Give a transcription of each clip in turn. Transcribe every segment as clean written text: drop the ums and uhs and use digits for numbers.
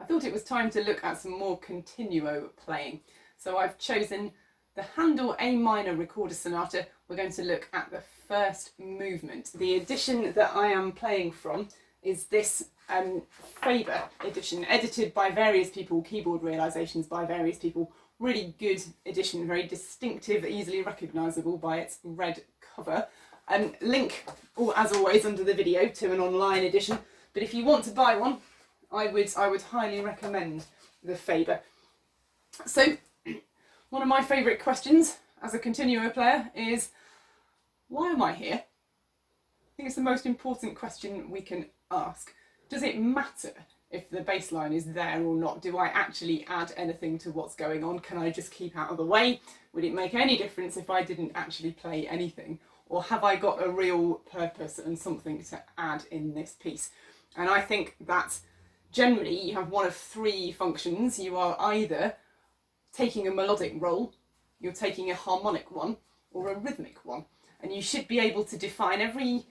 I thought it was time to look at some more continuo playing. So I've chosen the Handel A minor recorder sonata. We're going to look at the first movement. The edition that I am playing from is this Faber edition, edited by various people, keyboard realizations by various people. Really good edition, very distinctive, easily recognisable by its red cover. Link, as always, under the video to an online edition. But if you want to buy one, I would highly recommend the Faber. So, one of my favourite questions as a continuo player is, why am I here? I think it's the most important question we can ask. Does it matter if the bass line is there or not? Do I actually add anything to what's going on? Can I just keep out of the way? Would it make any difference if I didn't actually play anything? Or have I got a real purpose and something to add in this piece? And I think that generally you have one of three functions. You are either taking a melodic role, you're taking a harmonic one, or a rhythmic one. And you should be able to define every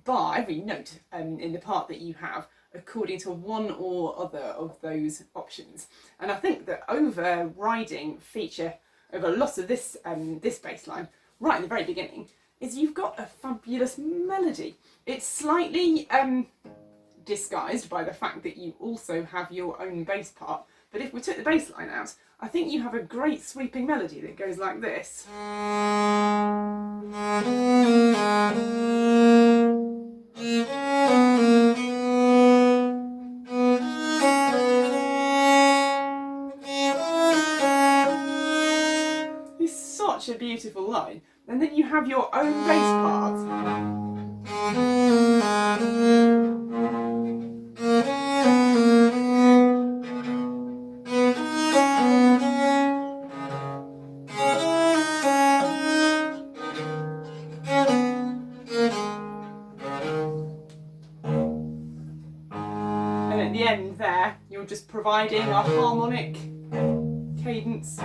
bar, every note in the part that you have according to one or other of those options. And I think the overriding feature of a lot of this bass line, right at the very beginning, is you've got a fabulous melody. It's slightly disguised by the fact that you also have your own bass part. But if we took the bass line out, I think you have a great sweeping melody that goes like this. It's such a beautiful line. And then you have your own bass part. And at the end there, you're just providing a harmonic cadence,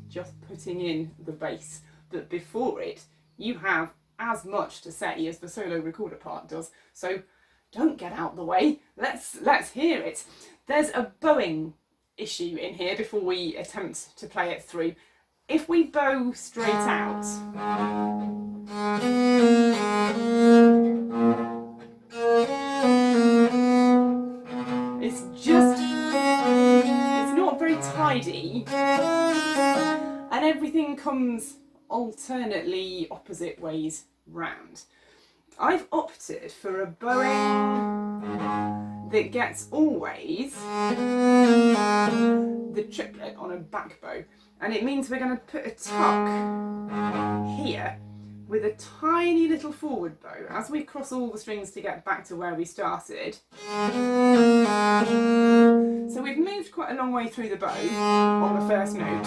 just putting in the bass. But before it, you have as much to say as the solo recorder part does. So don't get out the way. Let's hear it. There's a bowing issue in here before we attempt to play it through. If we bow straight out, it's not very tidy, and everything comes alternately opposite ways round. I've opted for a bowing that gets always the triplet on a back bow, and it means we're going to put a tuck here with a tiny little forward bow as we cross all the strings to get back to where we started. So we've moved quite a long way through the bow on the first note,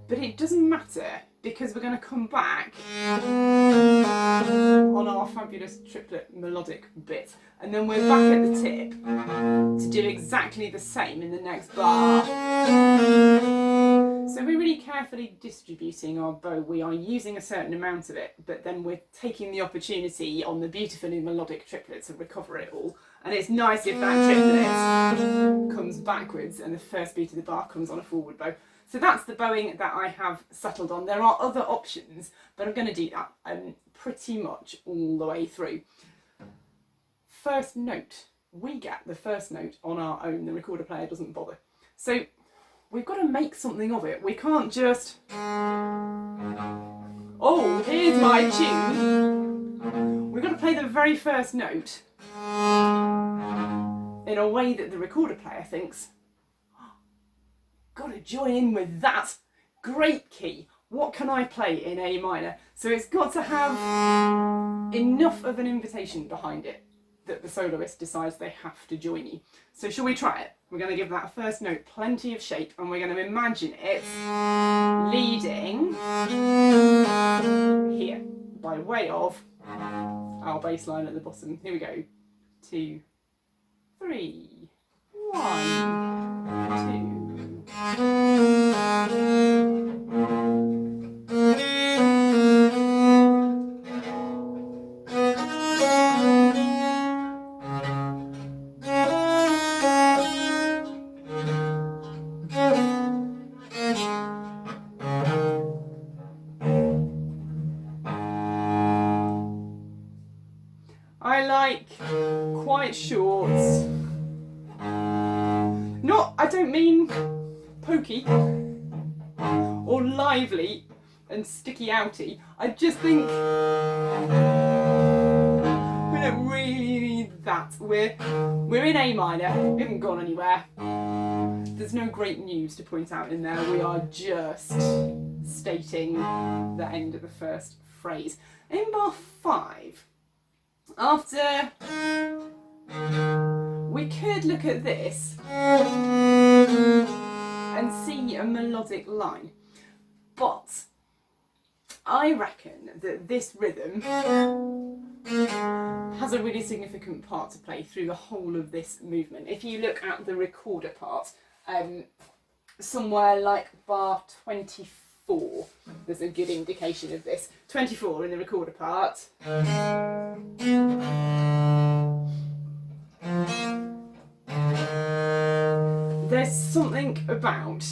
but it doesn't matter because we're going to come back on our fabulous triplet melodic bit, and then we're back at the tip to do exactly the same in the next bar. So we're really carefully distributing our bow. We are using a certain amount of it, but then we're taking the opportunity on the beautifully melodic triplet to recover it all. And it's nice if that triplet comes backwards and the first beat of the bar comes on a forward bow. So that's the bowing that I have settled on. There are other options, but I'm going to do that pretty much all the way through. First note. We get the first note on our own. The recorder player doesn't bother. So we've got to make something of it. We can't just, oh, here's my tune. We've got to play the very first note in a way that the recorder player thinks, got to join in with that. Great key. What can I play in A minor? So it's got to have enough of an invitation behind it that the soloist decides they have to join you. So shall we try it? We're going to give that first note plenty of shape, and we're going to imagine it leading here by way of our bass line at the bottom. Here we go. 2, 3, 1, 2. quite short. I don't mean pokey or lively and sticky outy. I just think we don't really need that. We're in A minor, we haven't gone anywhere. There's no great news to point out in there. We are just stating the end of the first phrase. In bar 5, after we could look at this and see a melodic line, but I reckon that this rhythm has a really significant part to play through the whole of this movement. If you look at the recorder part, somewhere like bar 24, there's a good indication of this. 24 in the recorder part. There's something about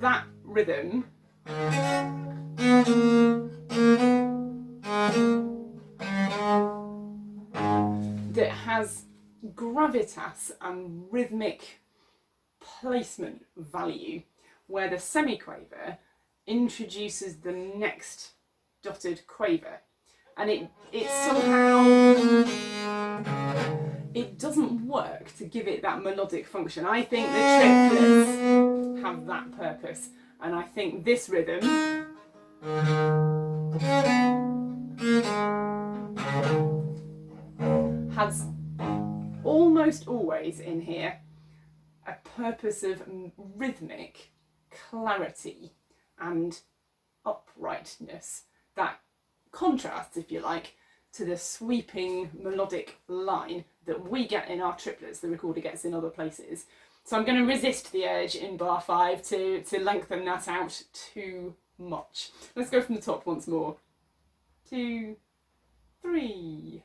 that rhythm that has gravitas and rhythmic placement value, where the semiquaver introduces the next dotted quaver, and it somehow it doesn't work to give it that melodic function. I think the triplets have that purpose, and I think this rhythm has almost always in here a purpose of rhythmic clarity and uprightness that contrasts, if you like, to the sweeping melodic line that we get in our triplets, the recorder gets in other places. So I'm going to resist the urge in bar 5 to lengthen that out too much. Let's go from the top once more. 2, 3.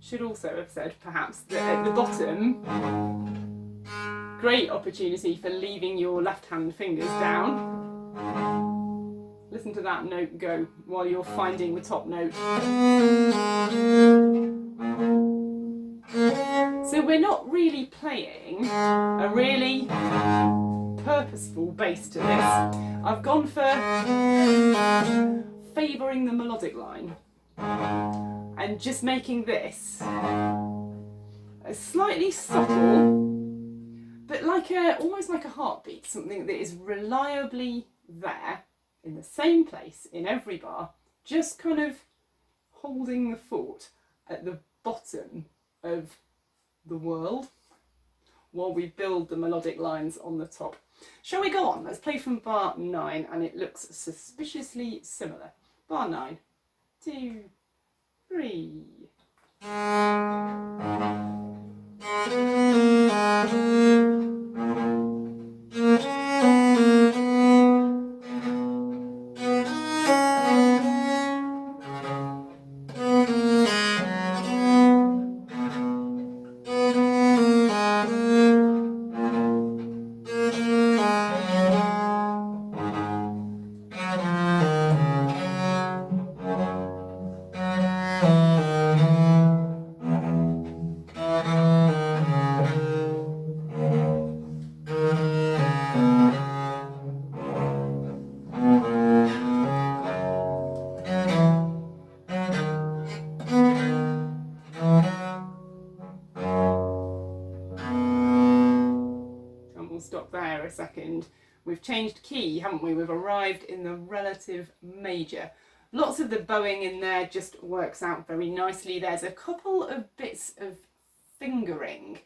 Should also have said, perhaps, that at the bottom, great opportunity for leaving your left-hand fingers down. Listen to that note go while you're finding the top note. So we're not really playing a really purposeful bass to this. I've gone for favouring the melodic line and just making this a slightly subtle, but almost like a heartbeat, something that is reliably there in the same place in every bar, just kind of holding the fort at the bottom of the world while we build the melodic lines on the top. Shall we go on? Let's play from bar 9, and it looks suspiciously similar. Bar 9, 2, 3. Stop there a second. We've changed key, haven't we? We've arrived in the relative major. Lots of the bowing in there just works out very nicely. There's a couple of bits of fingering.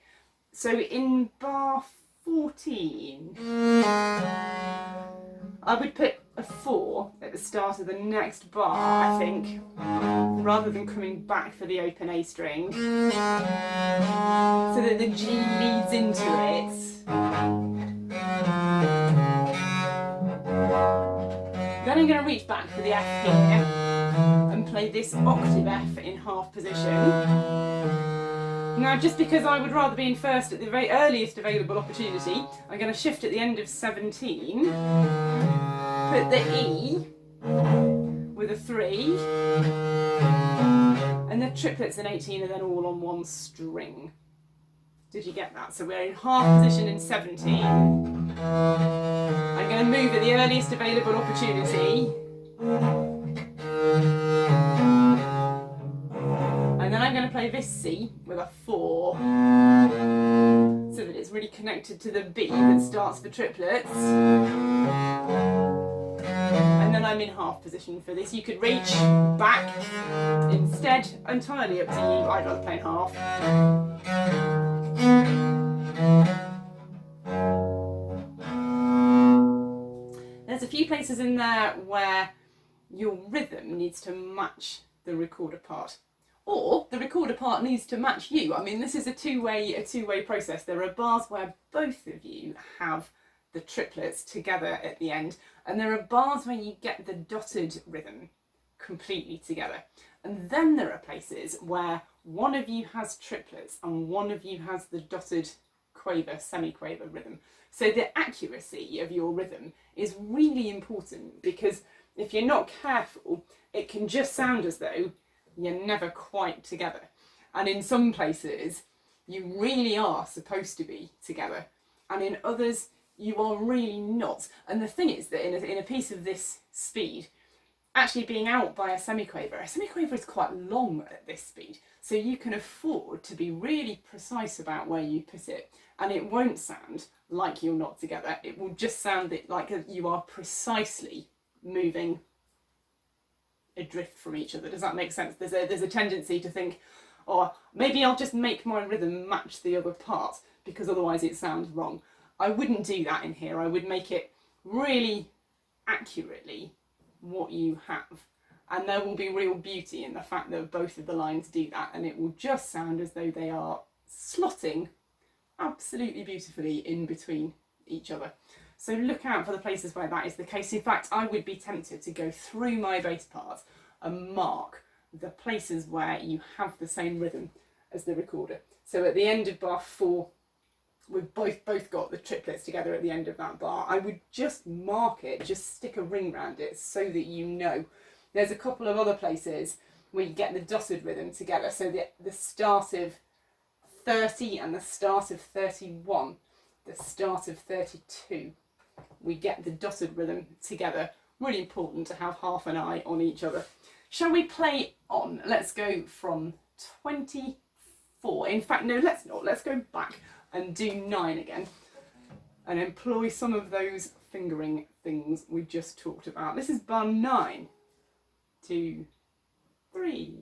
So in bar 14, I would put a 4 at the start of the next bar, I think, rather than coming back for the open A string, so that the G leads into it. Then I'm going to reach back for the F here and play this octave F in half position. Now, just because I would rather be in first at the very earliest available opportunity, I'm going to shift at the end of 17, put the E with a 3, and the triplets in 18 are then all on one string. Did you get that? So we're in half position in 17. I'm going to move at the earliest available opportunity. And then I'm going to play this C with a 4, so that it's really connected to the B that starts the triplets. And then I'm in half position for this. You could reach back instead, entirely up to you. I'd rather play in half. There's a few places in there where your rhythm needs to match the recorder part, or the recorder part needs to match you. I mean, this is a two-way process. There are bars where both of you have the triplets together at the end, and there are bars where you get the dotted rhythm completely together. And then there are places where one of you has triplets and one of you has the dotted quaver, semi-quaver rhythm. So the accuracy of your rhythm is really important, because if you're not careful, it can just sound as though you're never quite together. And in some places, you really are supposed to be together. And in others, you are really not. And the thing is that in a piece of this speed, actually being out by a semiquaver is quite long at this speed. So you can afford to be really precise about where you put it. And it won't sound like you're not together. It will just sound like you are precisely moving adrift from each other. Does that make sense? There's a tendency to think, oh, maybe I'll just make my rhythm match the other part, because otherwise it sounds wrong. I wouldn't do that in here. I would make it really accurately what you have. And there will be real beauty in the fact that both of the lines do that, and it will just sound as though they are slotting absolutely beautifully in between each other. So look out for the places where that is the case. In fact, I would be tempted to go through my bass parts and mark the places where you have the same rhythm as the recorder. So at the end of bar 4, we've both got the triplets together at the end of that bar. I would just mark it, just stick a ring around it so that you know. There's a couple of other places where you get the dotted rhythm together. So the start of 30 and the start of 31, the start of 32. We get the dotted rhythm together. Really important to have half an eye on each other. Shall we play on? Let's go from 24. In fact, no, let's not. Let's go back and do 9 again and employ some of those fingering things we just talked about. This is bar 9, 2, 3.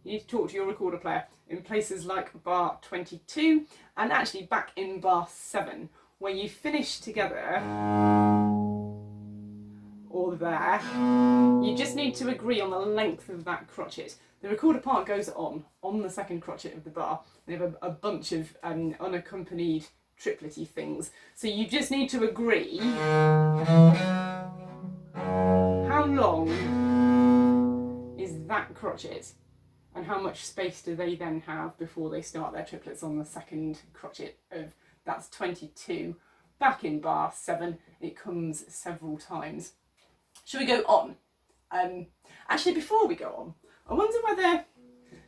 You need to talk to your recorder player in places like bar 22 and actually back in bar 7, where you finish together or there. You just need to agree on the length of that crotchet. The recorder part goes on the second crotchet of the bar. They have a bunch of unaccompanied triplety things. So you just need to agree how long is that crotchet. And how much space do they then have before they start their triplets on the second crotchet of, that's 22. Back in bar 7, it comes several times. Shall we go on? Actually, before we go on, I wonder whether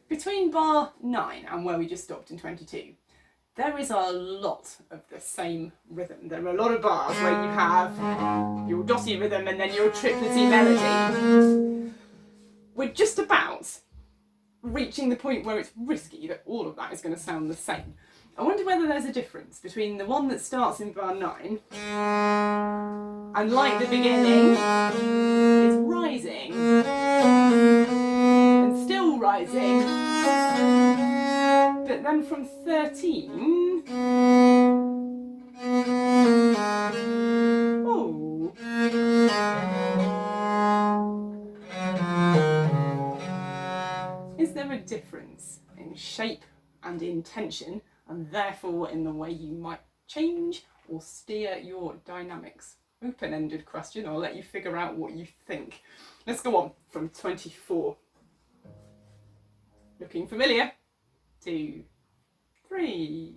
between bar 9 and where we just stopped in 22, there is a lot of the same rhythm. There are a lot of bars where you have your dotty rhythm and then your triplety melody. We're just about reaching the point where it's risky that all of that is going to sound the same. I wonder whether there's a difference between the one that starts in bar 9 and, like the beginning, is rising and still rising, but then from 13, oh, is there a difference in shape and in tension, and therefore in the way you might change or steer your dynamics? Open-ended question. I'll let you figure out what you think. Let's go on from 24. Looking familiar? 2, 3.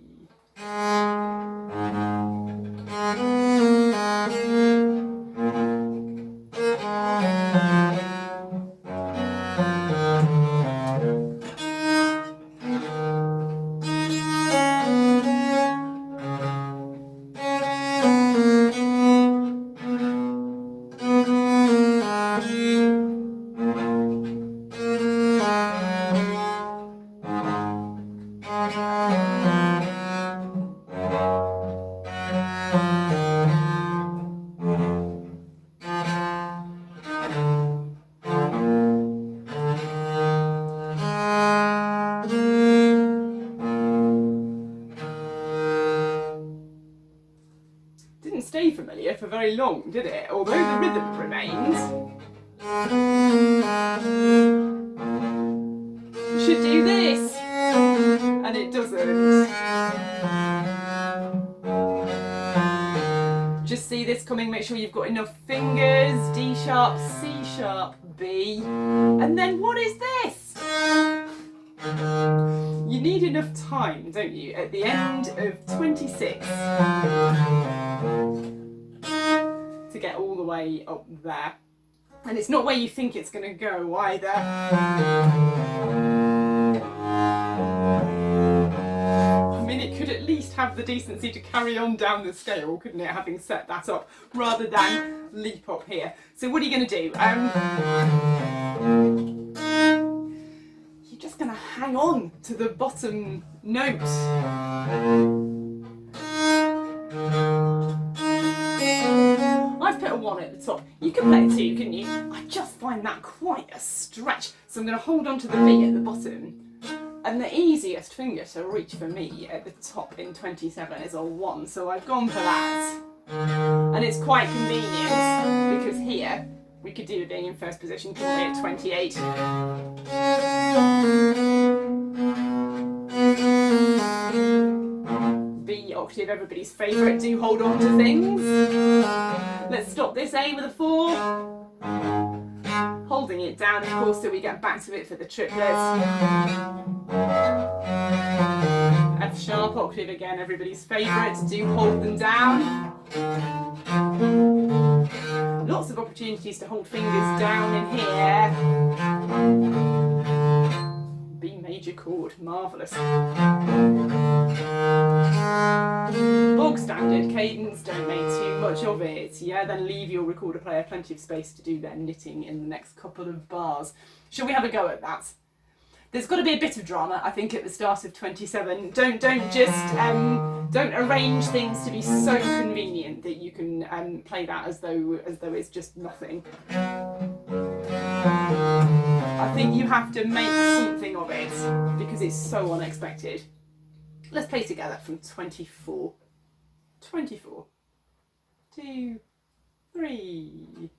Didn't stay familiar for very long, did it? Although the rhythm remains. You should do this, and it doesn't. Just see this coming, make sure you've got enough fingers. D sharp, C sharp, B. And then what is this? You need enough time, don't you, at the end of 26 to get all the way up there. And it's not where you think it's going to go either. I mean, it could at least have the decency to carry on down the scale, couldn't it, having set that up, rather than leap up here. So what are you going to do? You're just going to hang on to the bottom note. I've put a 1 at the top. You can play a 2, couldn't you? I just find that quite a stretch. So I'm going to hold on to the B at the bottom. And the easiest finger to reach for me at the top in 27 is a 1. So I've gone for that. And it's quite convenient because here we could do it being in first position, couldn't we, at 28. B octave, everybody's favourite. Do hold on to things. Let's stop this A with a 4. Holding it down, of course, so we get back to it for the triplets. F sharp octave again, everybody's favourite. Do hold them down. Lots of opportunities to hold fingers down in here. B major chord, marvellous. Bog standard cadence, don't make too much of it. Yeah, then leave your recorder player plenty of space to do their knitting in the next couple of bars. Shall we have a go at that? There's got to be a bit of drama, I think, at the start of 27. Don't arrange things to be so convenient that you can play that as though it's just nothing. I think you have to make something of it because it's so unexpected. Let's play together from 24. 24. 2, 3.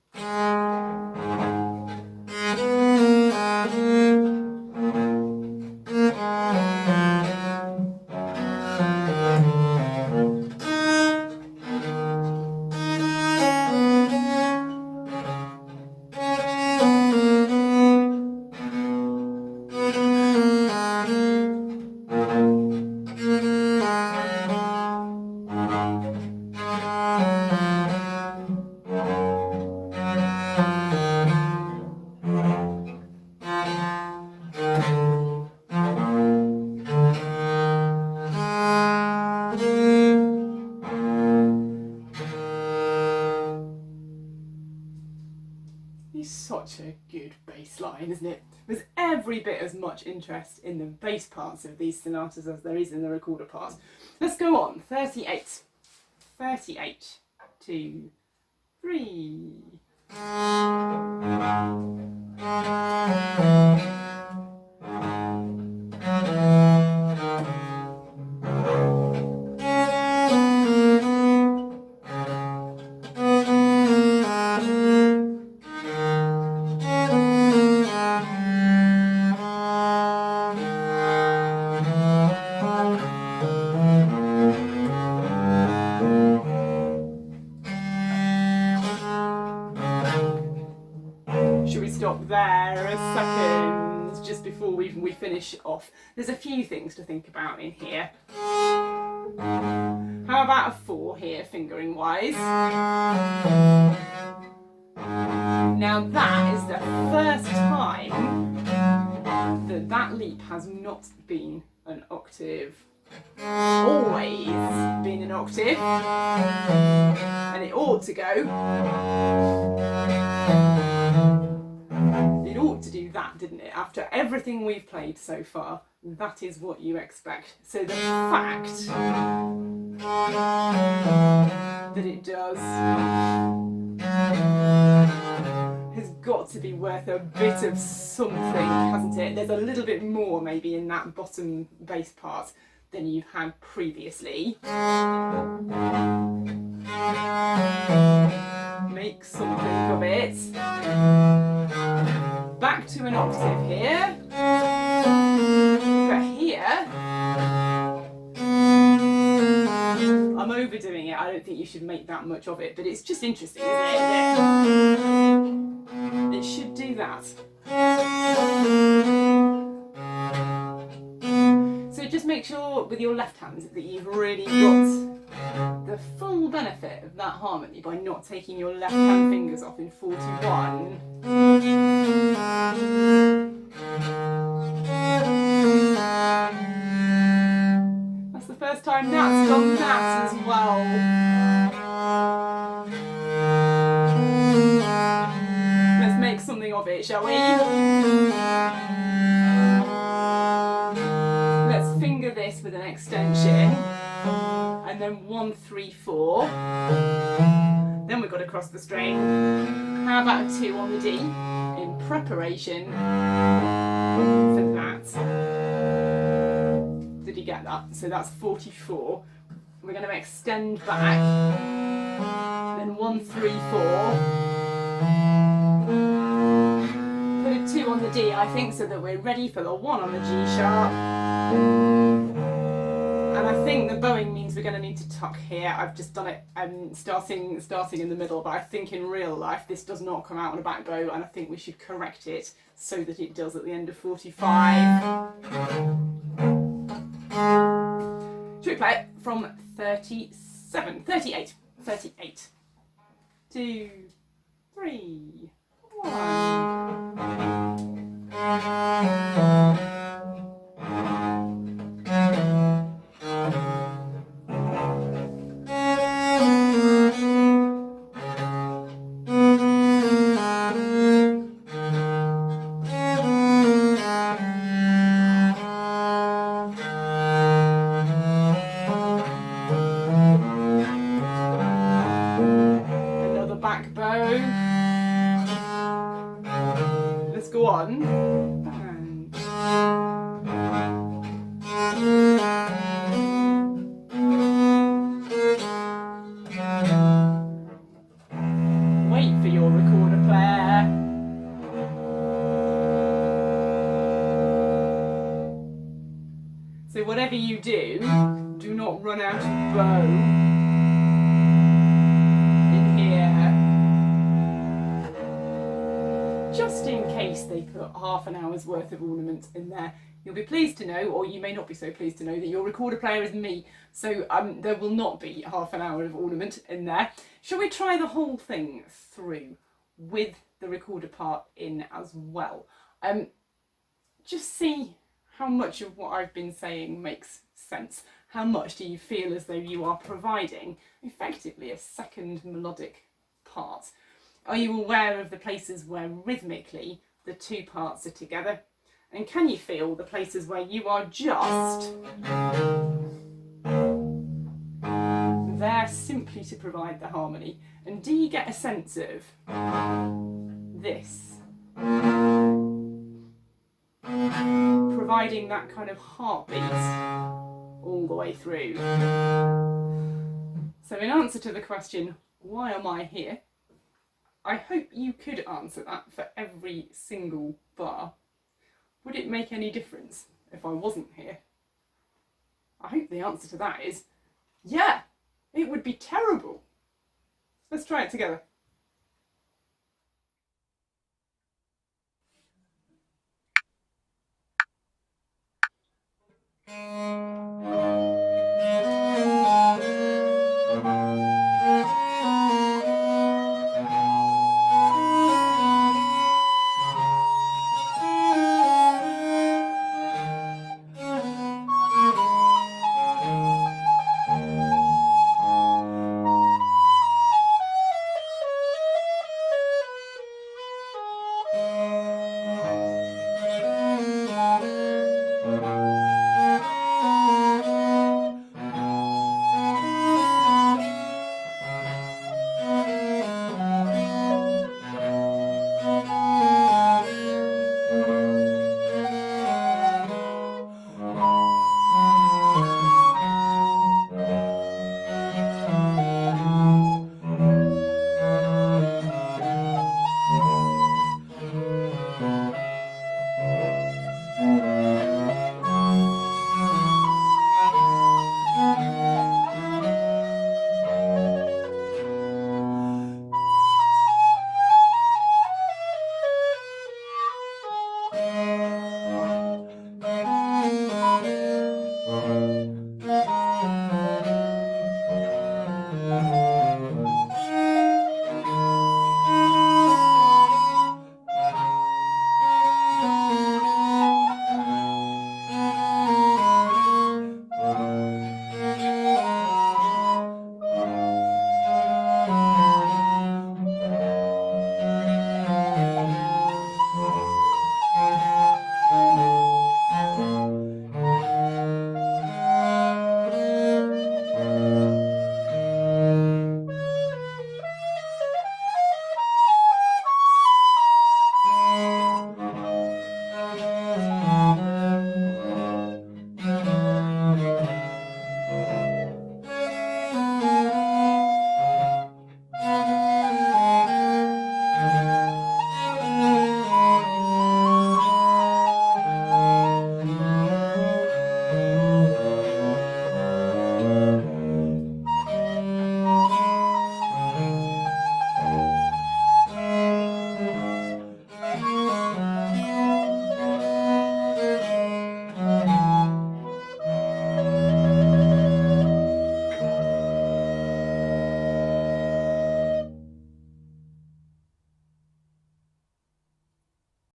such a good bass line, isn't it? There's every bit as much interest in the bass parts of these sonatas as there is in the recorder parts. Let's go on. 38. 38. 2, 3. Should we stop there a second just before we finish off? There's a few things to think about in here. How about a 4 here, fingering wise? Now that is the first time that that leap has not been an octave. Always been an octave, and it ought to go. It ought to do that, didn't it? After everything we've played so far, that is what you expect. So the fact that it does has got to be worth a bit of something, hasn't it? There's a little bit more maybe in that bottom bass part than you've had previously. Make something of it. Back to an octave here. But here, I'm overdoing it. I don't think you should make that much of it, but it's just interesting, isn't it? It should do that. So just make sure with your left hand that you've really got the full benefit of that harmony by not taking your left hand fingers off in 41. That's the first time Nat's done that as well. Let's make something of it, shall we? Let's finger this with an extension. And then 1, 3, 4. Then we've got to cross the string. How about a 2 on the D in preparation for that? Did you get that? So that's 44. We're going to extend back. Then 1, 3, 4. Put a 2 on the D, I think, so that we're ready for the 1 on the G sharp. And I think the bowing means we're going to need to tuck here. I've just done it starting in the middle, but I think in real life this does not come out on a back bow, and I think we should correct it so that it does at the end of 45. Should we play it from 37, 38, 38, 2, 3, 1. Let's go on. Wait for your recorder player. So whatever you do, do not run out of bow in here. Just in case they put half an hour's worth of ornament in there. You'll be pleased to know, or you may not be so pleased to know, that your recorder player is me, so there will not be half an hour of ornament in there. Shall we try the whole thing through with the recorder part in as well? Just see how much of what I've been saying makes sense. How much do you feel as though you are providing effectively a second melodic part? Are you aware of the places where rhythmically the two parts are together? And can you feel the places where you are just there simply to provide the harmony? And do you get a sense of this providing that kind of heartbeat all the way through? So in answer to the question, why am I here? I hope you could answer that for every single bar. Would it make any difference if I wasn't here? I hope the answer to that is, yeah, it would be terrible. Let's try it together.